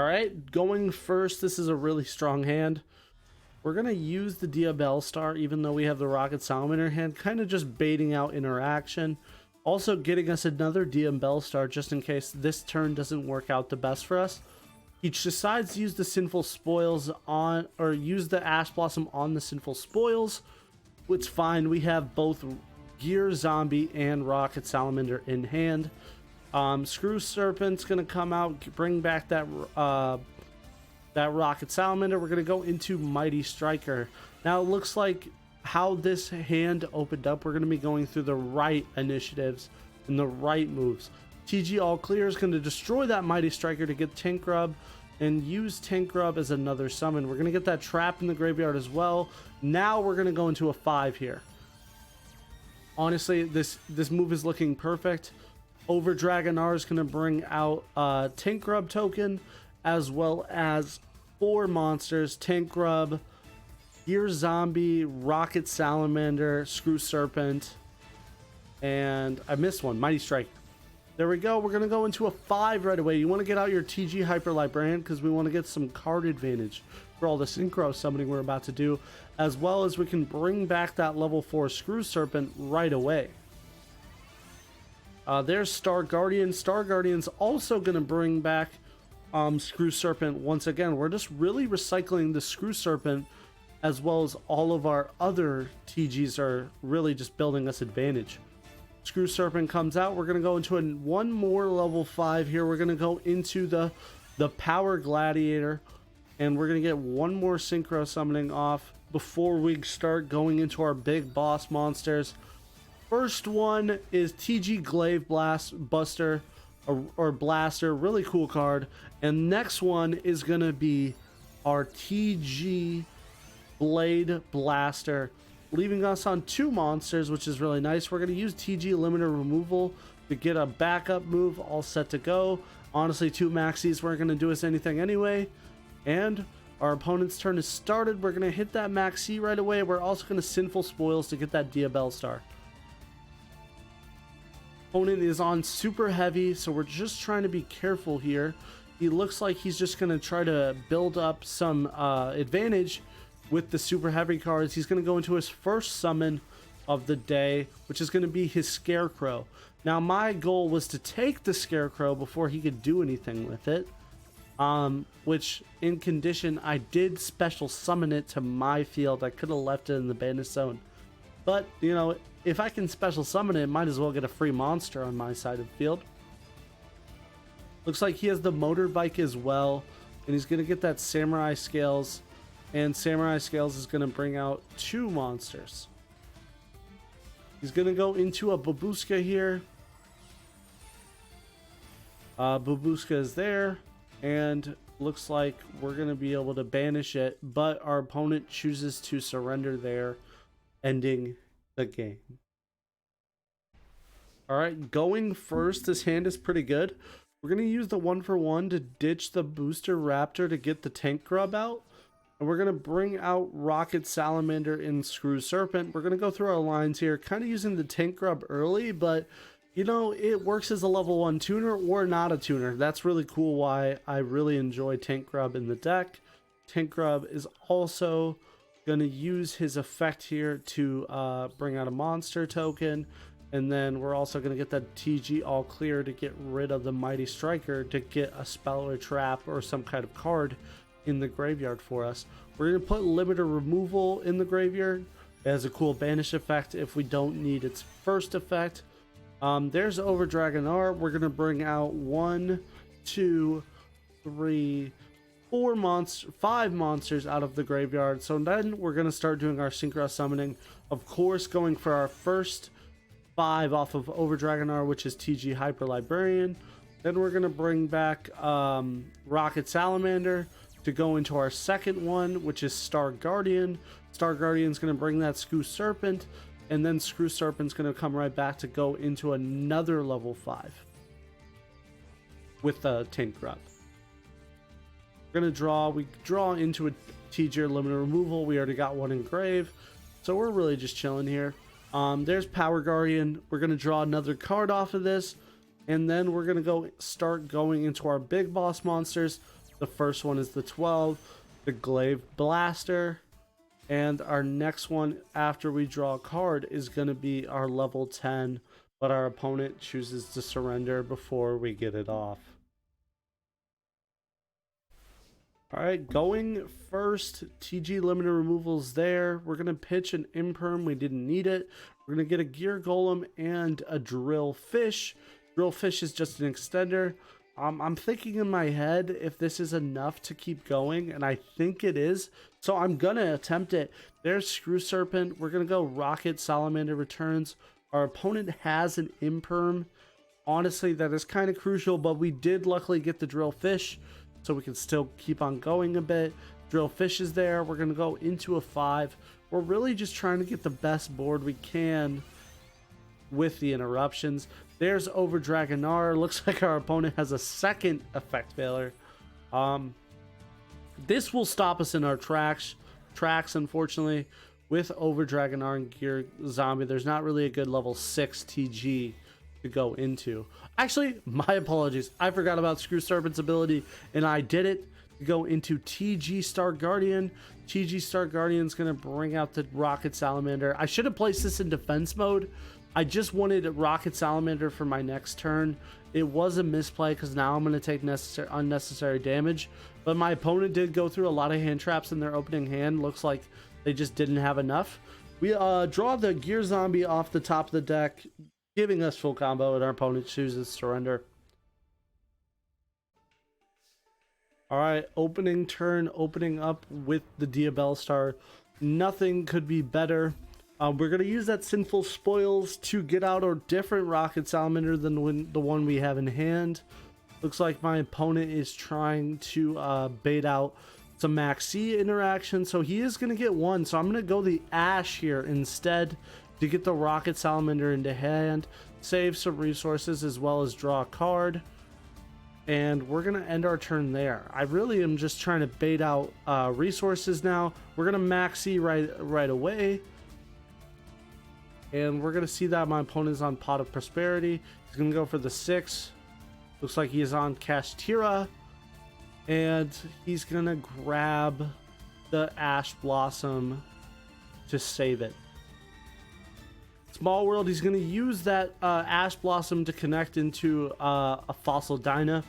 All right, going first, this is a really strong hand. We're going to use the Diabell Star, even though we have the Rocket Salamander hand, kind of just baiting out interaction. Also getting us another Diabell Star just in case this turn doesn't work out the best for us. He decides to use the Sinful Spoils on, or use the Ash Blossom on the Sinful Spoils. It's fine, we have both Gear Zombie and Rocket Salamander in hand. Screw Serpent's gonna come out, bring back that Rocket Salamander. We're gonna go into Mighty Striker. Now it looks like how this hand opened up, we're gonna be going through the right initiatives and the right moves. TG All Clear is gonna destroy that Mighty Striker to get Tank Grub and use Tank Grub as another summon. We're gonna get that trap in the graveyard as well. Now we're gonna go into a 5 here. Honestly, this move is looking perfect. Over Dragonar is going to bring out Tank Grub token, as well as 4 monsters: Tank Grub, Gear Zombie, Rocket Salamander, Screw Serpent, and I missed one, Mighty Strike. There we go. We're going to go into a 5 right away. You want to get out your TG Hyper Librarian because we want to get some card advantage for all the synchro summoning we're about to do, as well as we can bring back that level 4 Screw Serpent right away. There's Star Guardian. Star Guardian's also going to bring back Screw Serpent once again. We're just really recycling the Screw Serpent, as well as all of our other TGs are really just building us advantage. Screw Serpent comes out. We're going to go into one more level 5 here. We're going to go into the Power Gladiator, and we're going to get one more synchro summoning off before we start going into our big boss monsters. First one is TG Glaive Buster or Blaster, really cool card. And next one is going to be our TG Blade Blaster, leaving us on 2 monsters, which is really nice. We're going to use TG Limiter Removal to get a backup move all set to go. Honestly, 2 maxis weren't going to do us anything anyway. And our opponent's turn is started. We're going to hit that maxi right away. We're also going to Sinful Spoils to get that Diabell Star. Opponent is on super heavy, so we're just trying to be careful here. He looks like he's just going to try to build up some advantage with the super heavy cards. He's going to go into his first summon of the day, which is going to be his Scarecrow. Now, my goal was to take the Scarecrow before he could do anything with it, which in condition, I did special summon it to my field. I could have left it in the Bandit Zone, but you know, if I can special summon it, might as well get a free monster on my side of the field. Looks like he has the motorbike as well, and he's going to get that Samurai Scales, and Samurai Scales is going to bring out 2 monsters. He's going to go into a Babushka here. Babushka is there, and looks like we're going to be able to banish it, but our opponent chooses to surrender there, ending the game. All right, going first, this hand is pretty good. We're going to use the 1-for-1 to ditch the Booster Raptor to get the Tank Grub out. And we're going to bring out Rocket Salamander and Screw Serpent. We're going to go through our lines here, kind of using the Tank Grub early, but you know, it works as a level 1 tuner or not a tuner. That's really cool, why I really enjoy Tank Grub in the deck. Tank Grub is also going to use his effect here to bring out a monster token, and then we're also going to get that TG All Clear to get rid of the Mighty Striker to get a spell or trap or some kind of card in the graveyard for us. We're going to put Limiter Removal in the graveyard. It has a cool banish effect if we don't need its first effect. There's Over Dragonar. We're going to bring out 1, 2, 3, 5 monsters out of the graveyard. So then we're going to start doing our synchro summoning, of course going for our first 5 off of Over Dragonar, which is TG Hyper Librarian. Then we're going to bring back Rocket Salamander to go into our second one, which is Star Guardian. Star Guardian's going to bring that Screw Serpent, and then Screw Serpent's going to come right back to go into another level 5 with the Tank Grub. We're going to draw. We draw into a T-Tier Limiter Removal. We already got one engraved, so we're really just chilling here. There's Power Guardian. We're going to draw another card off of this, and then we're going to start going into our big boss monsters. The first one is the 12, the Glaive Blaster. And our next one after we draw a card is going to be our level 10, but our opponent chooses to surrender before we get it off. Alright, going first, TG limited removals there. We're going to pitch an Imperm, we didn't need it. We're going to get a Gear Golem and a Drill Fish. Drill Fish is just an extender. I'm thinking in my head if this is enough to keep going, and I think it is. So I'm going to attempt it. There's Screw Serpent. We're going to go Rocket Salamander Returns. Our opponent has an Imperm. Honestly, that is kind of crucial, but we did luckily get the Drill Fish, so we can still keep on going a bit. Drill Fish is there. We're going to go into a 5. We're really just trying to get the best board we can with the interruptions. There's Over Dragonar. Looks like our opponent has a second effect failure. This will stop us in our tracks, unfortunately. With Over Dragonar and Gear Zombie, there's not really a good level 6 TG to go into. Actually, my apologies. I forgot about Screw Serpent's ability, and I did it to go into TG Star Guardian. TG Star Guardian's going to bring out the Rocket Salamander. I should have placed this in defense mode. I just wanted Rocket Salamander for my next turn. It was a misplay because now I'm going to take unnecessary damage. But my opponent did go through a lot of hand traps in their opening hand. Looks like they just didn't have enough. We draw the Gear Zombie off the top of the deck, giving us full combo, and our opponent chooses surrender. Alright, opening turn, opening up with the Diabell Star. Nothing could be better. We're going to use that Sinful Spoils to get out a different Rocket Salamander than the one we have in hand. Looks like my opponent is trying to bait out some Max C interaction, so he is going to get one. So I'm going to go the Ash here instead to get the Rocket Salamander into hand, save some resources as well as draw a card. And we're going to end our turn there. I really am just trying to bait out resources now. We're going to Max C right away. And we're going to see that my opponent is on Pot of Prosperity. He's going to go for the 6. Looks like he is on Kashtira. And he's going to grab the Ash Blossom to save it. Small World, he's going to use that Ash Blossom to connect into a Fossil Dyna.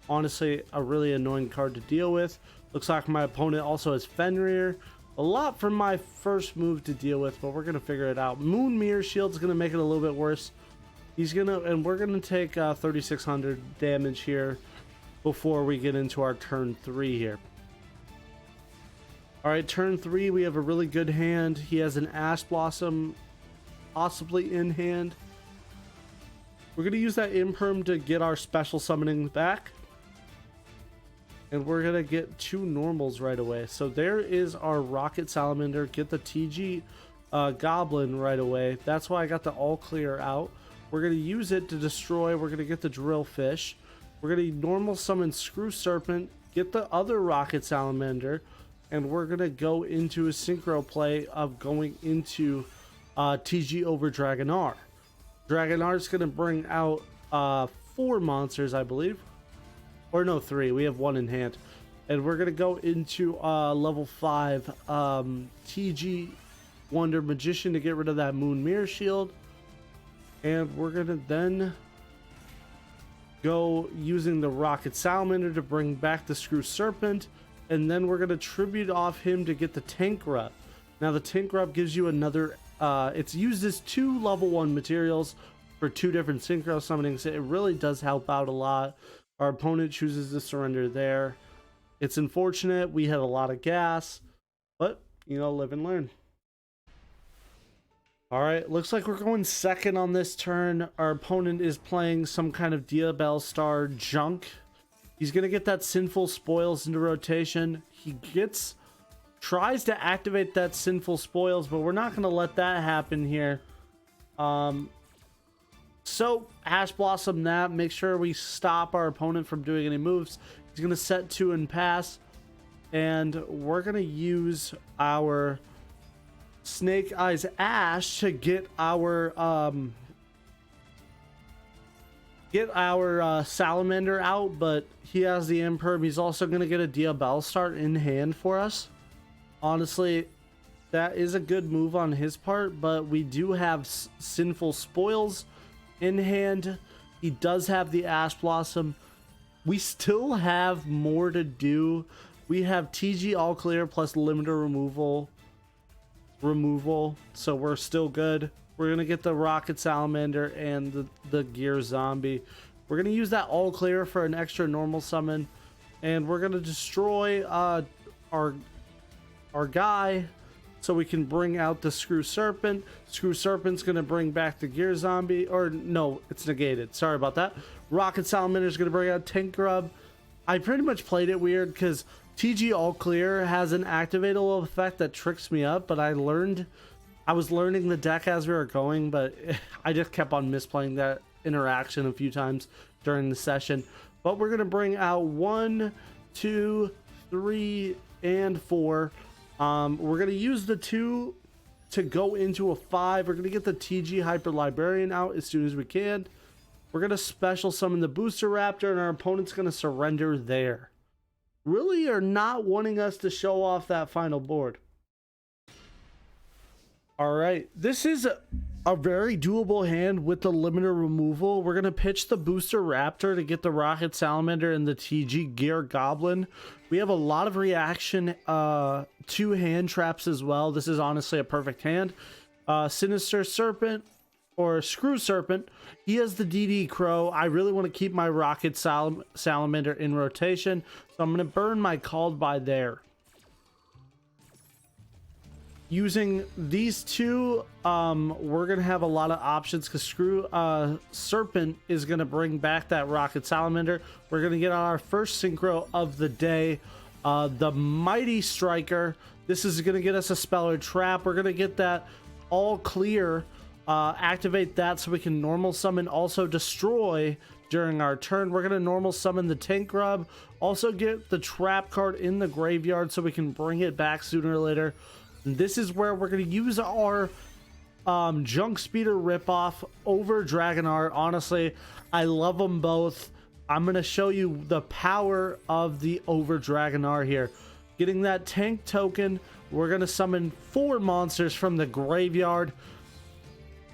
Honestly, a really annoying card to deal with. Looks like my opponent also has Fenrir. A lot for my first move to deal with, but we're going to figure it out. Moon Mirror Shield's going to make it a little bit worse. And we're going to take 3,600 damage here before we get into our turn 3 here. Alright, turn 3, we have a really good hand. He has an Ash Blossom possibly in hand. We're going to use that Imperm to get our special summoning back. And we're going to get 2 normals right away. So there is our Rocket Salamander. Get the TG Goblin right away. That's why I got the all clear out. We're going to use it to destroy. We're going to get the Drill Fish. We're going to normal summon Screw Serpent. Get the other Rocket Salamander. And we're going to go into a synchro play of going into TG over Dragonar. Dragonar's going to bring out 4 monsters, I believe. Or no, 3. We have 1 in hand. And we're going to go into level 5 TG Wonder Magician to get rid of that Moon Mirror Shield. And we're going to then go using the Rocket Salamander to bring back the Screw Serpent. And then we're going to tribute off him to get the Tank Rub. Now the Tank Rub gives you another... it's used as 2 level 1 materials for 2 different synchro summonings. It really does help out a lot. Our opponent chooses to surrender there. It's unfortunate. We had a lot of gas. But, you know, live and learn. Alright, looks like we're going second on this turn. Our opponent is playing some kind of Diabell Star junk. He's going to get that Sinful Spoils into rotation. He tries to activate that Sinful Spoils, but we're not going to let that happen here. So, Ash Blossom that. Make sure we stop our opponent from doing any moves. He's going to set 2 and pass. And we're going to use our Snake Eyes Ash to get our get our Salamander out, but he has the Imperm. He's also going to get a Diabell start in hand for us. Honestly, that is a good move on his part, but we do have Sinful Spoils in hand. He does have the Ash Blossom. We still have more to do. We have TG all clear plus limiter removal, so we're still good. We're gonna get the Rocket Salamander and the Gear Zombie. We're gonna use that all clear for an extra normal summon, and we're gonna destroy our guy so we can bring out the Screw Serpent. Screw Serpent's gonna bring back the Gear Zombie, or no, it's negated. Sorry about that. Rocket Salamander's gonna bring out Tank Grub. I pretty much played it weird because TG all clear has an activatable effect that tricks me up, but I was learning the deck as we were going, but I just kept on misplaying that interaction a few times during the session. But we're gonna bring out 1, 2, 3, and 4. We're gonna use the 2 to go into a 5. We're gonna get the TG Hyper Librarian out as soon as we can. We're gonna special summon the Booster Raptor, and our opponent's gonna surrender there. Really are not wanting us to show off that final board. All right, this is a very doable hand with the limiter removal. We're gonna pitch the Booster Raptor to get the Rocket Salamander and the TG Gear Goblin. We have a lot of reaction to hand traps as well. This is honestly a perfect hand. Sinister Serpent or Screw Serpent. He has the DD Crow. I really want to keep my Rocket Salamander in rotation, so I'm going to burn my Called By there. Using these two, we're going to have a lot of options because Screw Serpent is going to bring back that Rocket Salamander. We're going to get our first synchro of the day, the Mighty Striker. This is going to get us a Speller Trap. We're going to get that all clear. Activate that so we can normal summon, also destroy during our turn. We're going to normal summon the Tank Grub, also get the trap card in the graveyard so we can bring it back sooner or later. And this is where we're going to use our Junk Speeder ripoff over Dragonar. Honestly, I love them both. I'm going to show you the power of the over Dragonar here. Getting that tank token, we're going to summon 4 monsters from the graveyard.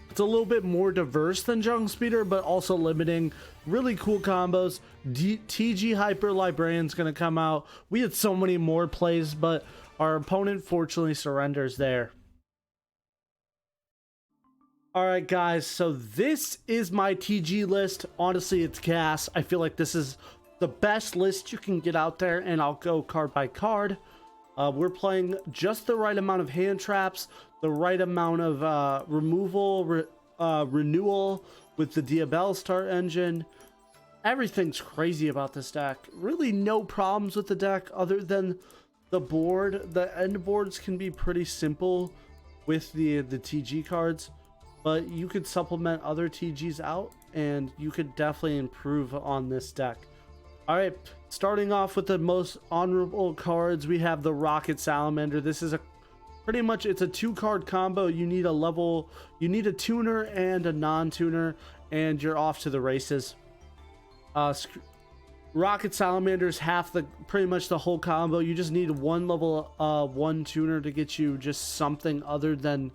It's a little bit more diverse than Junk Speeder, but also limiting. Really cool combos. TG Hyper Librarian's going to come out. We had so many more plays, but our opponent fortunately surrenders there. Alright guys, so this is my TG list. Honestly, it's gas. I feel like this is the best list you can get out there, and I'll go card by card. We're playing just the right amount of hand traps, the right amount of renewal with the Diabell start engine. Everything's crazy about this deck. Really no problems with the deck other than the board. The end boards can be pretty simple with the TG cards, but you could supplement other TGs out and you could definitely improve on this deck. All right, starting off with the most honorable cards, we have the Rocket Salamander. This is pretty much it's a 2-card combo. You need a tuner and a non-tuner, and you're off to the races. Rocket Salamander's pretty much the whole combo. You just need one level 1 tuner to get you just something other than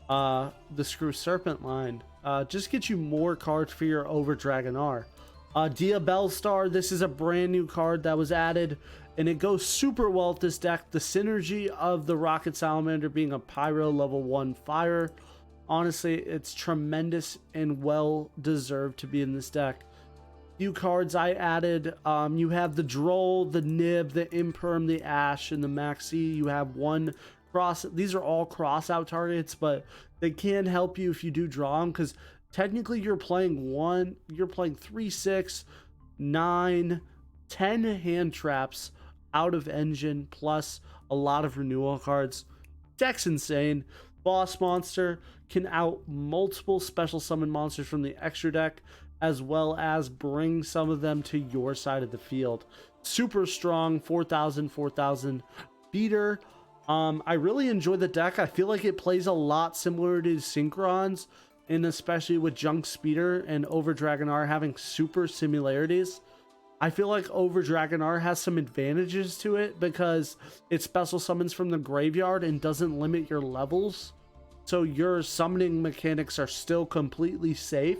the Screw Serpent line. Just get you more cards for your over Dragonar. Diabell Star, this is a brand new card that was added, and it goes super well with this deck. The synergy of the Rocket Salamander being a Pyro level 1 fire. Honestly, it's tremendous and well deserved to be in this deck. Few cards I added, you have the Droll, the Nib, the Imperm, the Ash, and the Maxi. You have one cross. These are all cross out targets, but they can help you if you do draw them, because technically you're playing 3, 6, 9, 10 hand traps out of engine, plus a lot of renewal cards. Deck's insane. Boss Monster can out multiple special summon monsters from the extra deck, as well as bring some of them to your side of the field. Super strong, 4,000 beater. I really enjoy the deck. I feel like it plays a lot similar to Synchron's. and especially with Junk Speeder and Over Dragon R having super similarities, I feel like Over Dragon R has some advantages to it because it special summons from the graveyard and doesn't limit your levels. So your summoning mechanics are still completely safe,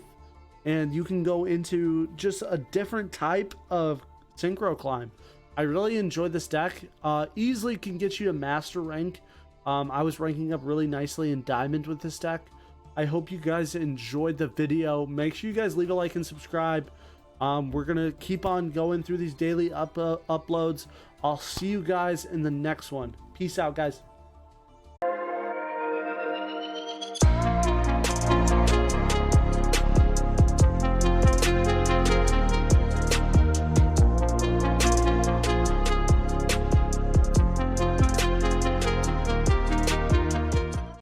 and you can go into just a different type of synchro climb. I really enjoy this deck. Easily can get you to master rank. I was ranking up really nicely in diamond with this deck. I hope you guys enjoyed the video. Make sure you guys leave a like and subscribe. We're gonna keep on going through these daily uploads. I'll see you guys in the next one. Peace out, guys.